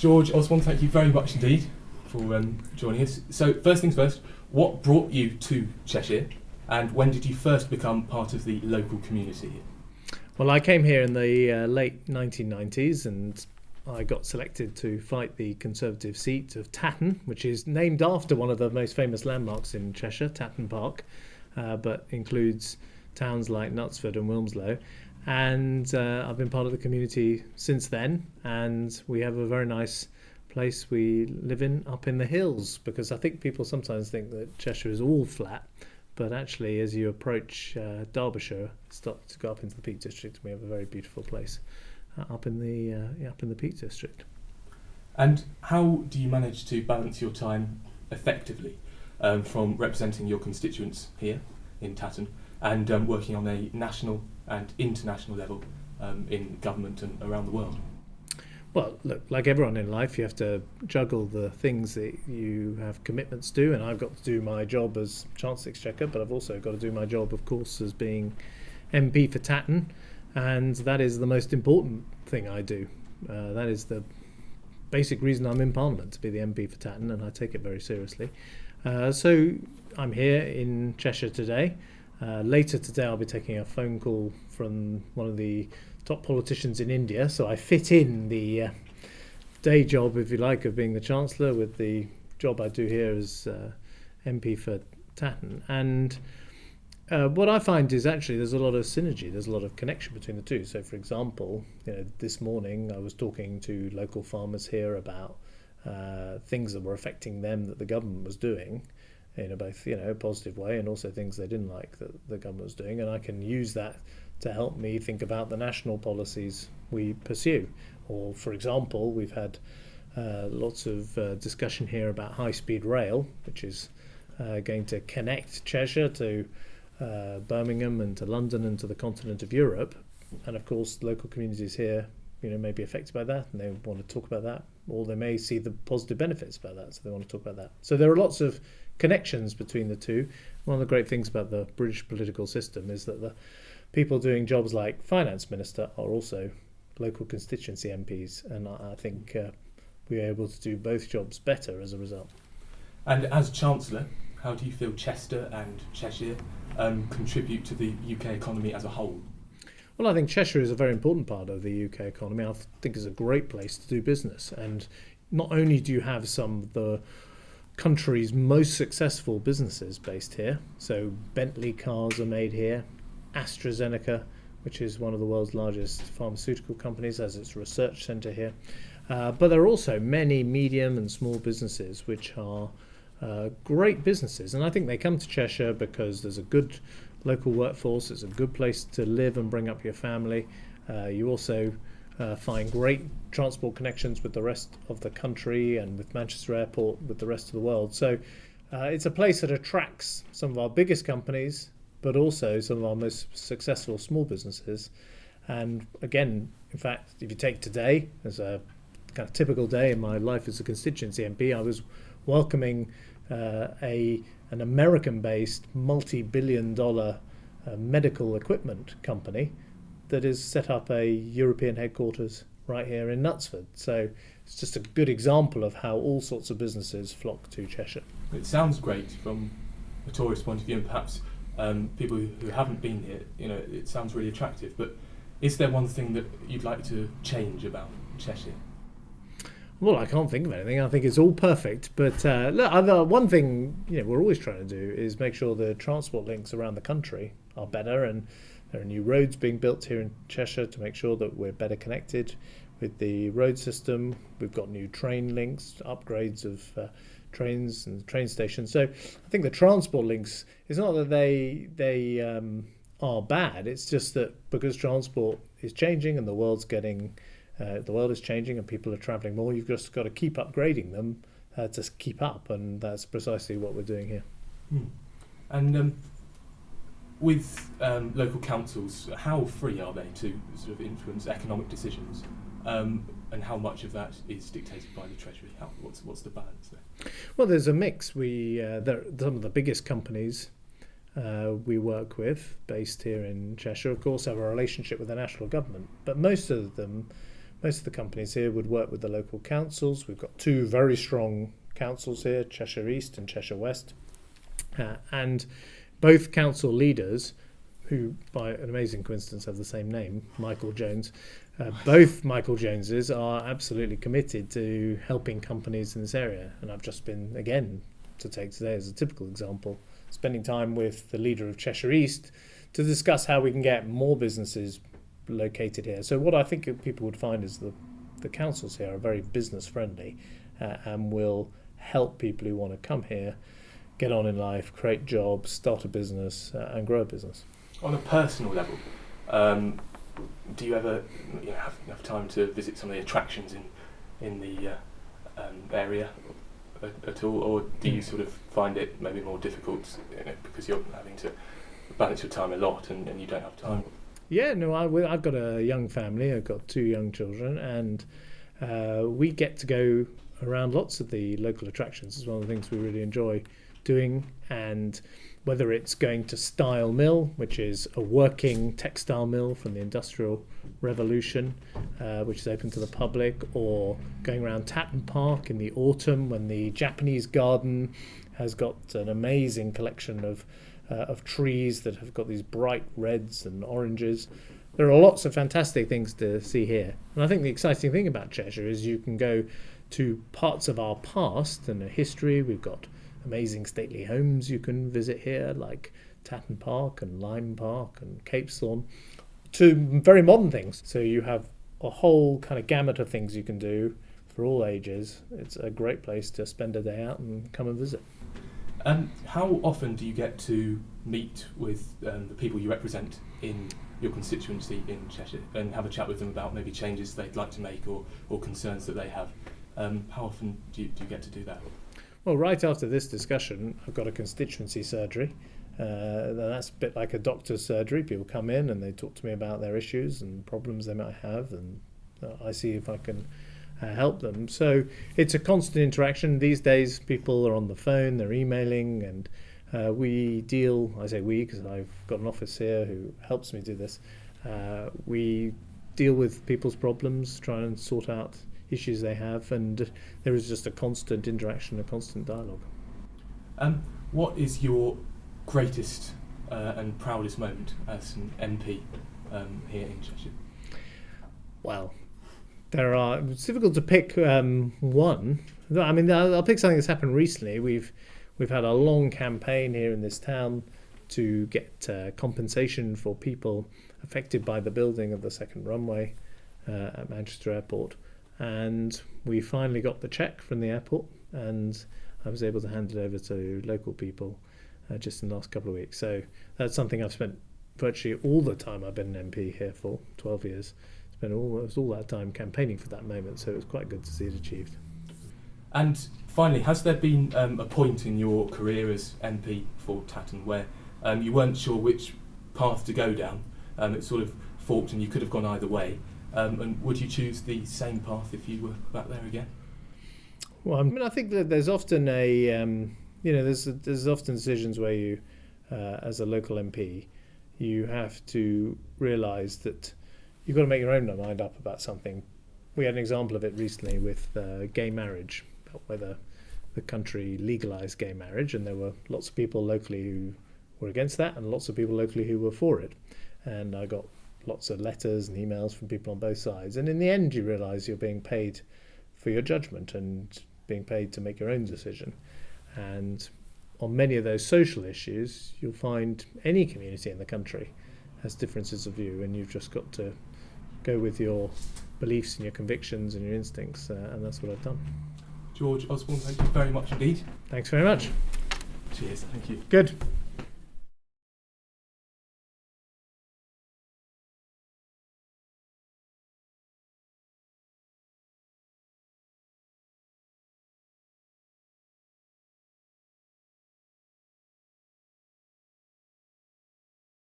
George Osborne, thank you very much indeed for joining us. So first things first, what brought you to Cheshire and when did you first become part of the local community here? Well, I came here in the late 1990s and I got selected to fight the Conservative seat of Tatton, which is named after one of the most famous landmarks in Cheshire, Tatton Park, but includes towns like Knutsford and Wilmslow. And I've been part of the community since then, and we have a very nice place we live in up in the hills, because I think people sometimes think that Cheshire is all flat, but actually as you approach Derbyshire, start to go up into the Peak District, we have a very beautiful place up in the Peak District. And how do you manage to balance your time effectively from representing your constituents here in Tatton and working on a national and international level in government and around the world? Well, look, like everyone in life, you have to juggle the things that you have commitments to, and I've got to do my job as Chancellor Exchequer, but I've also got to do my job, of course, as being MP for Tatton, and that is the most important thing I do. That is the basic reason I'm in Parliament, to be the MP for Tatton, and I take it very seriously. So I'm here in Cheshire today. Later today I'll be taking a phone call from one of the top politicians in India, so I fit in the day job, if you like, of being the Chancellor with the job I do here as MP for Tatton. And what I find is actually there's a lot of synergy, there's a lot of connection between the two. So for example, this morning I was talking to local farmers here about things that were affecting them that the government was doing in both a positive way and also things they didn't like that the government was doing, and I can use that to help me think about the national policies we pursue. Or for example, we've had lots of discussion here about high-speed rail, which is going to connect Cheshire to Birmingham and to London and to the continent of Europe, and of course local communities here may be affected by that and they want to talk about that, or they may see the positive benefits about that, so they want to talk about that. So there are lots of connections between the two. One of the great things about the British political system is that the people doing jobs like finance minister are also local constituency MPs, and I think we're able to do both jobs better as a result. And as Chancellor, how do you feel Chester and Cheshire contribute to the UK economy as a whole? Well, I think Cheshire is a very important part of the UK economy. I think it's a great place to do business, and not only do you have some of the country's most successful businesses based here, so Bentley cars are made here, AstraZeneca, which is one of the world's largest pharmaceutical companies, has its research centre here, but there are also many medium and small businesses which are great businesses, and I think they come to Cheshire because there's a good local workforce, it's a good place to live and bring up your family. You also find great transport connections with the rest of the country and with Manchester Airport with the rest of the world. So it's a place that attracts some of our biggest companies, but also some of our most successful small businesses. And again, in fact, if you take today as a kind of typical day in my life as a constituency MP, I was welcoming an American-based multi-billion-dollar medical equipment company that has set up a European headquarters right here in Knutsford. So it's just a good example of how all sorts of businesses flock to Cheshire. It sounds great from a tourist point of view, and perhaps people who haven't been here, it sounds really attractive. But is there one thing that you'd like to change about Cheshire? Well, I can't think of anything. I think it's all perfect. But look, one thing we're always trying to do is make sure the transport links around the country are better, and there are new roads being built here in Cheshire to make sure that we're better connected with the road system. We've got new train links, upgrades of trains and train stations. So I think the transport links, it's not that they are bad. It's just that because transport is changing and the world is changing and people are travelling more, you've just got to keep upgrading them to keep up, and that's precisely what we're doing here. And with local councils, how free are they to sort of influence economic decisions, and how much of that is dictated by the Treasury? What's the balance there? Well, there's a mix. Some of the biggest companies we work with, based here in Cheshire, of course, have a relationship with the national government, but most of them most of the companies here would work with the local councils. We've got two very strong councils here, Cheshire East and Cheshire West, and both council leaders, who by an amazing coincidence have the same name, Michael Jones, both Michael Joneses are absolutely committed to helping companies in this area. And I've just been, again, to take today as a typical example, spending time with the leader of Cheshire East to discuss how we can get more businesses located here. So what I think people would find is the councils here are very business friendly and will help people who want to come here, get on in life, create jobs, start a business and grow a business. On a personal level, do you ever have enough time to visit some of the attractions in the area at all, or do you sort of find it maybe more difficult because you're having to balance your time a lot and you don't have time? Yeah, no, I've got a young family. I've got 2 young children, and we get to go around lots of the local attractions. It's one of the things we really enjoy doing. And whether it's going to Style Mill, which is a working textile mill from the Industrial Revolution, which is open to the public, or going around Tatton Park in the autumn when the Japanese garden has got an amazing collection of trees that have got these bright reds and oranges. There are lots of fantastic things to see here. And I think the exciting thing about Cheshire is you can go to parts of our past and our history. We've got amazing stately homes you can visit here, like Tatton Park and Lyme Park and Capesthorne, to very modern things. So you have a whole kind of gamut of things you can do for all ages. It's a great place to spend a day out and come and visit. How often do you get to meet with the people you represent in your constituency in Cheshire and have a chat with them about maybe changes they'd like to make or concerns that they have? How often do you get to do that? Well, right after this discussion, I've got a constituency surgery. That's a bit like a doctor's surgery. People come in and they talk to me about their issues and problems they might have, and I see if I can help them. So it's a constant interaction. These days, people are on the phone, they're emailing, and we deal, I say we because I've got an office here who helps me do this. We deal with people's problems, try and sort out issues they have, and there is just a constant interaction, a constant dialogue. What is your greatest and proudest moment as an MP here in Cheshire? Well, it's difficult to pick one. I mean, I'll pick something that's happened recently. We've had a long campaign here in this town to get compensation for people affected by the building of the second runway at Manchester Airport. And we finally got the cheque from the airport, and I was able to hand it over to local people just in the last couple of weeks. So that's something I've spent virtually all the time I've been an MP here for, 12 years. Spent almost all that time campaigning for that moment, so it was quite good to see it achieved. And finally, has there been a point in your career as MP for Tatton where you weren't sure which path to go down? It sort of forked and you could have gone either way. And would you choose the same path if you were back there again? Well, I mean, I think that there's often there's often decisions where you, as a local MP, you have to realise that you've got to make your own mind up about something. We had an example of it recently with gay marriage, about whether the country legalised gay marriage, and there were lots of people locally who were against that and lots of people locally who were for it. And I got lots of letters and emails from people on both sides. And in the end, you realise you're being paid for your judgment and being paid to make your own decision. And on many of those social issues, you'll find any community in the country has differences of view, and you've just got to go with your beliefs and your convictions and your instincts, and that's what I've done. George Osborne, thank you very much indeed. Thanks very much. Cheers, thank you. Good.